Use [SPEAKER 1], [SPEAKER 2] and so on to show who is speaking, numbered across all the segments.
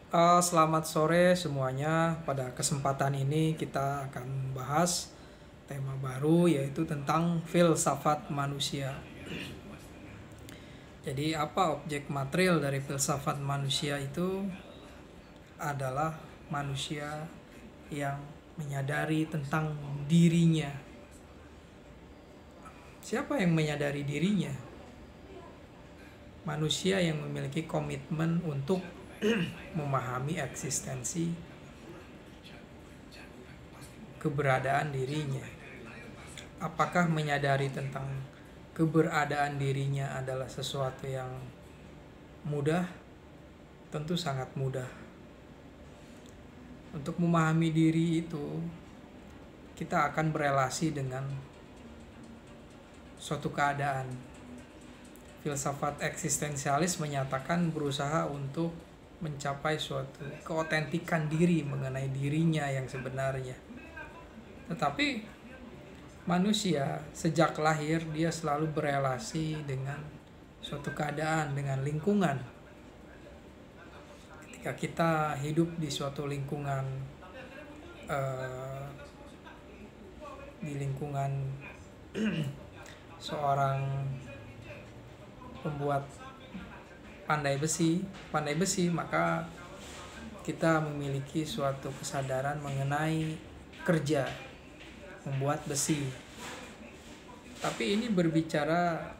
[SPEAKER 1] Selamat sore semuanya. Pada kesempatan ini kita akan membahas tema baru, yaitu tentang filsafat manusia. Jadi apa objek material dari filsafat manusia? Itu adalah manusia yang menyadari tentang dirinya. Siapa yang menyadari dirinya? Manusia yang memiliki komitmen untuk memahami eksistensi keberadaan dirinya. Apakah menyadari tentang keberadaan dirinya adalah sesuatu yang mudah? Tentu sangat mudah. Untuk memahami diri itu, kita akan berelasi dengan suatu keadaan. Filsafat eksistensialis menyatakan berusaha untuk mencapai suatu keotentikan diri mengenai dirinya yang sebenarnya. Tetapi manusia sejak lahir dia selalu berelasi dengan suatu keadaan, dengan lingkungan. Ketika kita hidup di suatu lingkungan, di lingkungan seorang pembuat pandai besi, maka kita memiliki suatu kesadaran mengenai kerja membuat besi. Tapi ini berbicara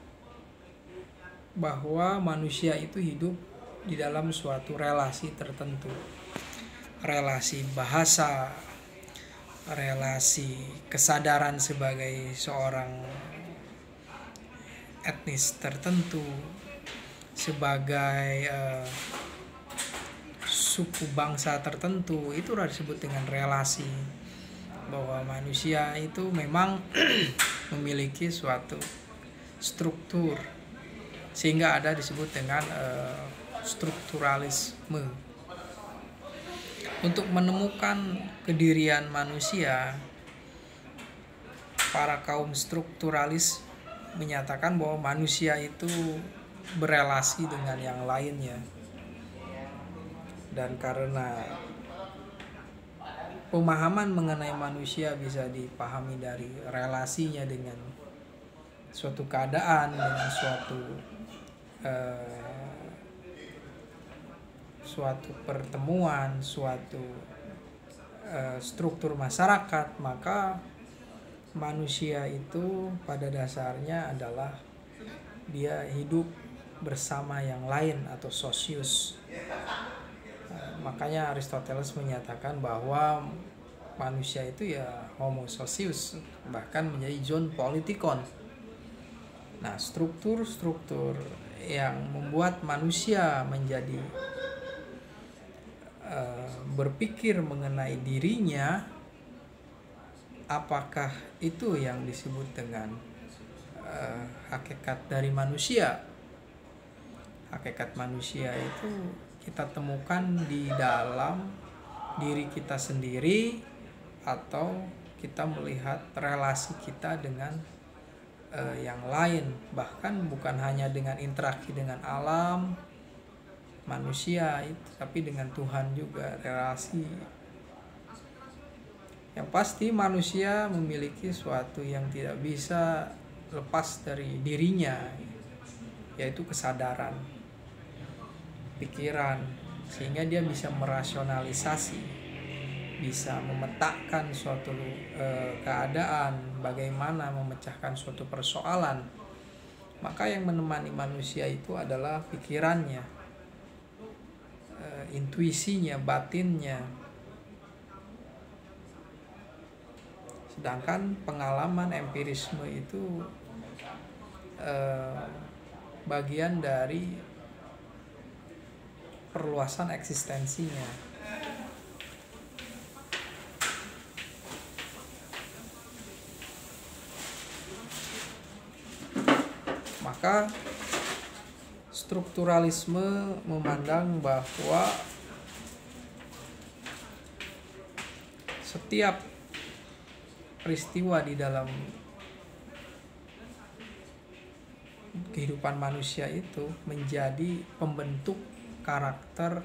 [SPEAKER 1] bahwa manusia itu hidup di dalam suatu relasi tertentu. Relasi bahasa, relasi kesadaran sebagai seorang etnis tertentu, sebagai suku bangsa tertentu. Itu sudah disebut dengan relasi, bahwa manusia itu memang memiliki suatu struktur, sehingga ada disebut dengan strukturalisme. Untuk menemukan kedirian manusia, para kaum strukturalis menyatakan bahwa manusia itu berelasi dengan yang lainnya. Dan karena pemahaman mengenai manusia bisa dipahami dari relasinya dengan suatu keadaan, dengan suatu pertemuan, suatu struktur masyarakat, maka manusia itu pada dasarnya adalah dia hidup bersama yang lain atau sosius. Makanya Aristoteles menyatakan bahwa manusia itu ya homo socius, bahkan menjadi zoon politikon. Nah, struktur-struktur yang membuat manusia menjadi berpikir mengenai dirinya, apakah itu yang disebut dengan hakikat dari manusia? Hakikat manusia itu kita temukan di dalam diri kita sendiri, atau kita melihat relasi kita dengan yang lain, bahkan bukan hanya dengan interaksi dengan alam manusia itu, tapi dengan Tuhan juga relasi. Yang pasti manusia memiliki suatu yang tidak bisa lepas dari dirinya, yaitu kesadaran, pikiran, sehingga dia bisa merasionalisasi, bisa memetakan suatu keadaan, bagaimana memecahkan suatu persoalan. Maka yang menemani manusia itu adalah pikirannya, intuisinya, batinnya. Sedangkan pengalaman empirisme itu bagian dari perluasan eksistensinya. Maka strukturalisme memandang bahwa setiap peristiwa di dalam kehidupan manusia itu menjadi pembentuk karakter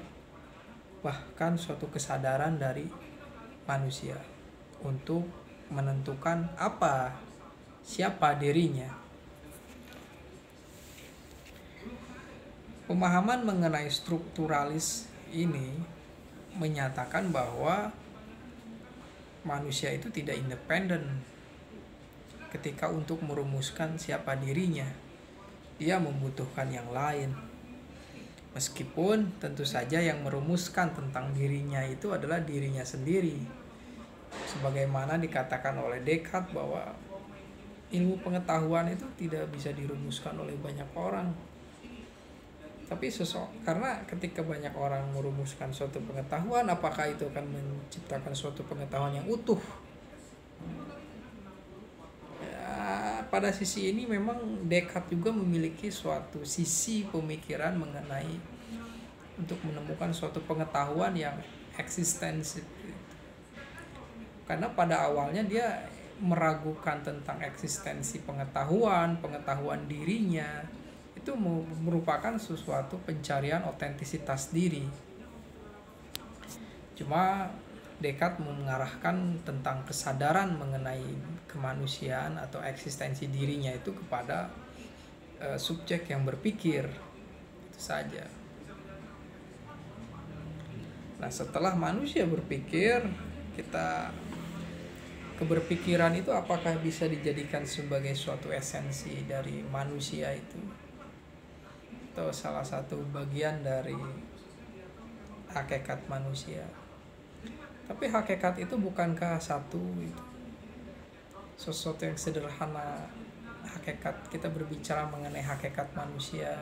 [SPEAKER 1] bahkan suatu kesadaran dari manusia untuk menentukan siapa dirinya. Pemahaman mengenai strukturalis ini menyatakan bahwa manusia itu tidak independen ketika untuk merumuskan siapa dirinya. Dia membutuhkan yang lain. Meskipun tentu saja yang merumuskan tentang dirinya itu adalah dirinya sendiri. Sebagaimana dikatakan oleh Descartes bahwa ilmu pengetahuan itu tidak bisa dirumuskan oleh banyak orang. Tapi karena ketika banyak orang merumuskan suatu pengetahuan, apakah itu akan menciptakan suatu pengetahuan yang utuh? Ya, pada sisi ini memang Descartes juga memiliki suatu sisi pemikiran mengenai untuk menemukan suatu pengetahuan yang eksistensi. Karena pada awalnya dia meragukan tentang eksistensi pengetahuan dirinya. Itu merupakan sesuatu pencarian otentisitas diri. Cuma Descartes mengarahkan tentang kesadaran mengenai kemanusiaan atau eksistensi dirinya itu kepada subjek yang berpikir. Itu saja. Nah, setelah manusia berpikir, keberpikiran itu apakah bisa dijadikan sebagai suatu esensi dari manusia itu? Atau salah satu bagian dari hakikat manusia. Tapi hakikat itu bukankah sesuatu yang sederhana? Hakikat, kita berbicara mengenai hakikat manusia.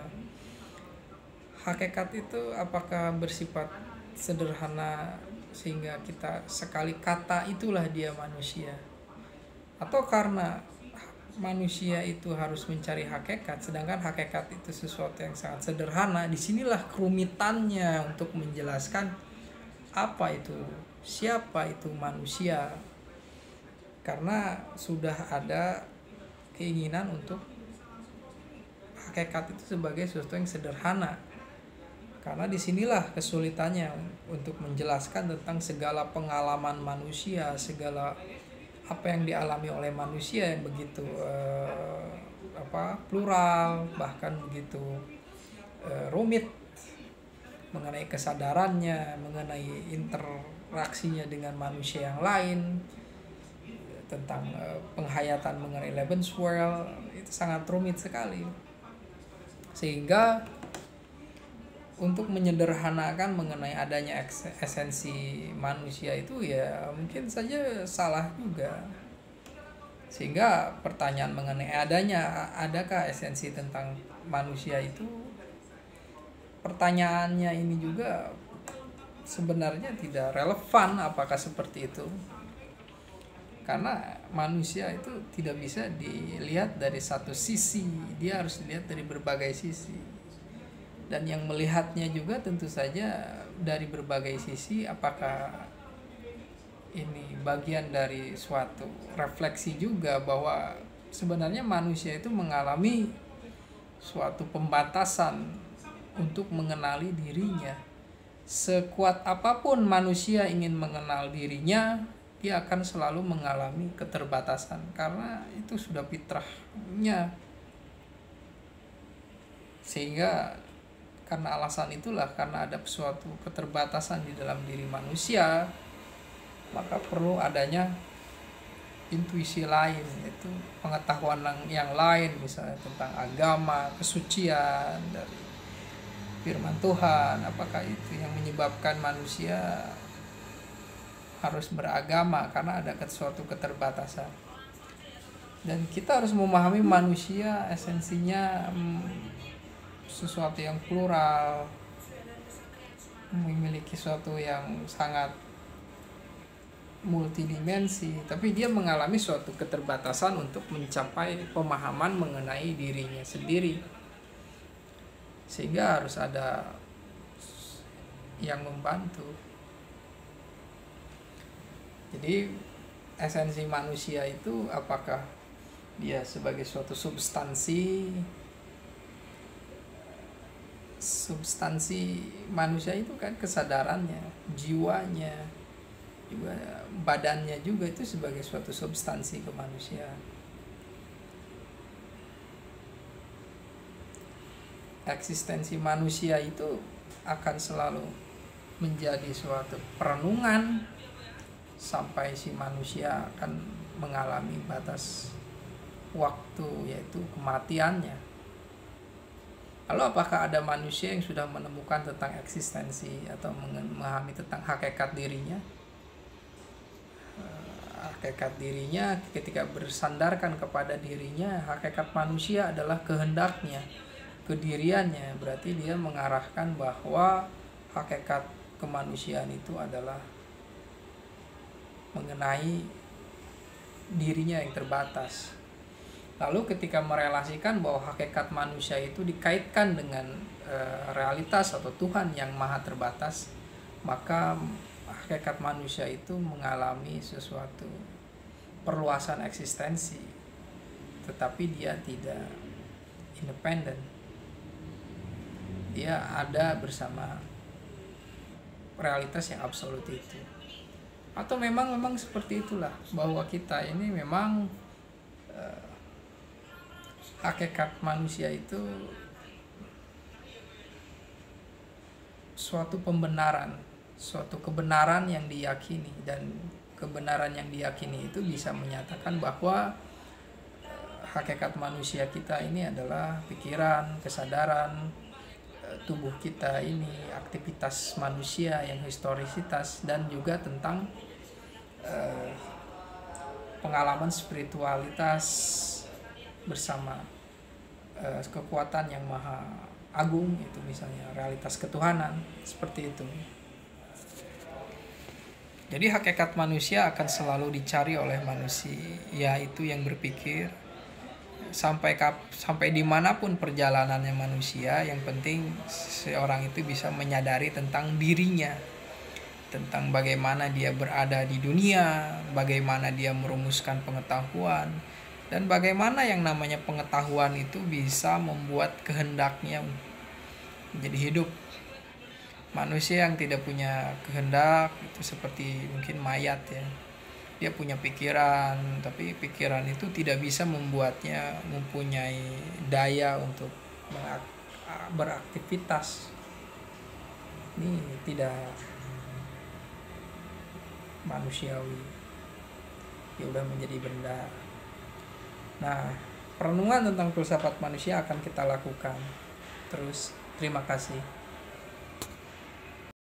[SPEAKER 1] Hakikat itu apakah bersifat sederhana sehingga kita sekali kata itulah dia manusia? Atau karena manusia itu harus mencari hakikat, sedangkan hakikat itu sesuatu yang sangat sederhana? Disinilah kerumitannya untuk menjelaskan siapa itu manusia, karena sudah ada keinginan untuk hakikat itu sebagai sesuatu yang sederhana. Karena disinilah kesulitannya untuk menjelaskan tentang segala pengalaman manusia, segala apa yang dialami oleh manusia yang begitu plural, bahkan begitu rumit, mengenai kesadarannya, mengenai interaksinya dengan manusia yang lain, tentang penghayatan mengenai Lebenswelt, itu sangat rumit sekali. Sehingga untuk menyederhanakan mengenai adanya esensi manusia itu ya mungkin saja salah juga. Sehingga pertanyaan mengenai adakah esensi tentang manusia itu, pertanyaannya ini juga sebenarnya tidak relevan apakah seperti itu. Karena manusia itu tidak bisa dilihat dari satu sisi, dia harus dilihat dari berbagai sisi. Dan yang melihatnya juga tentu saja dari berbagai sisi. Apakah ini bagian dari suatu refleksi juga bahwa sebenarnya manusia itu mengalami suatu pembatasan untuk mengenali dirinya. Sekuat apapun manusia ingin mengenal dirinya, dia akan selalu mengalami keterbatasan, karena itu sudah fitrahnya. Sehingga karena alasan itulah, karena ada suatu keterbatasan di dalam diri manusia, maka perlu adanya intuisi lain, yaitu pengetahuan yang lain, misalnya tentang agama, kesucian dari firman Tuhan. Apakah itu yang menyebabkan manusia harus beragama? Karena ada suatu keterbatasan. Dan kita harus memahami manusia esensinya sesuatu yang plural, memiliki sesuatu yang sangat multidimensi, tapi dia mengalami suatu keterbatasan untuk mencapai pemahaman mengenai dirinya sendiri. Sehingga harus ada yang membantu. Jadi esensi manusia itu apakah dia sebagai suatu substansi substansi manusia itu kan kesadarannya, jiwanya, juga badannya juga itu sebagai suatu substansi kemanusiaan. Eksistensi manusia itu akan selalu menjadi suatu perenungan sampai si manusia akan mengalami batas waktu, yaitu kematiannya. Lalu apakah ada manusia yang sudah menemukan tentang eksistensi atau memahami tentang hakikat dirinya? Hakikat dirinya ketika bersandarkan kepada dirinya, hakikat manusia adalah kehendaknya, kediriannya. Berarti dia mengarahkan bahwa hakikat kemanusiaan itu adalah mengenai dirinya yang terbatas. Lalu ketika merelasikan bahwa hakikat manusia itu dikaitkan dengan realitas atau Tuhan yang maha terbatas, maka hakikat manusia itu mengalami sesuatu perluasan eksistensi, tetapi dia tidak independen. Dia ada bersama realitas yang absolut itu. Atau memang seperti itulah, bahwa kita ini memang hakikat manusia itu suatu pembenaran, suatu kebenaran yang diyakini, dan kebenaran yang diyakini itu bisa menyatakan bahwa hakikat manusia kita ini adalah pikiran, kesadaran, tubuh kita ini, aktivitas manusia yang historisitas, dan juga tentang pengalaman spiritualitas bersama kekuatan yang maha agung, itu misalnya realitas ketuhanan, seperti itu. Jadi hakikat manusia akan selalu dicari oleh manusia, yaitu yang berpikir sampai dimanapun perjalanannya manusia, yang penting seorang itu bisa menyadari tentang dirinya, tentang bagaimana dia berada di dunia, bagaimana dia merumuskan pengetahuan, dan bagaimana yang namanya pengetahuan itu bisa membuat kehendaknya menjadi hidup. Manusia yang tidak punya kehendak itu seperti mungkin mayat ya. Dia punya pikiran, tapi pikiran itu tidak bisa membuatnya mempunyai daya untuk beraktivitas. Ini tidak manusiawi. Dia udah menjadi benda. Nah, perenungan tentang filsafat manusia akan kita lakukan terus. Terima kasih.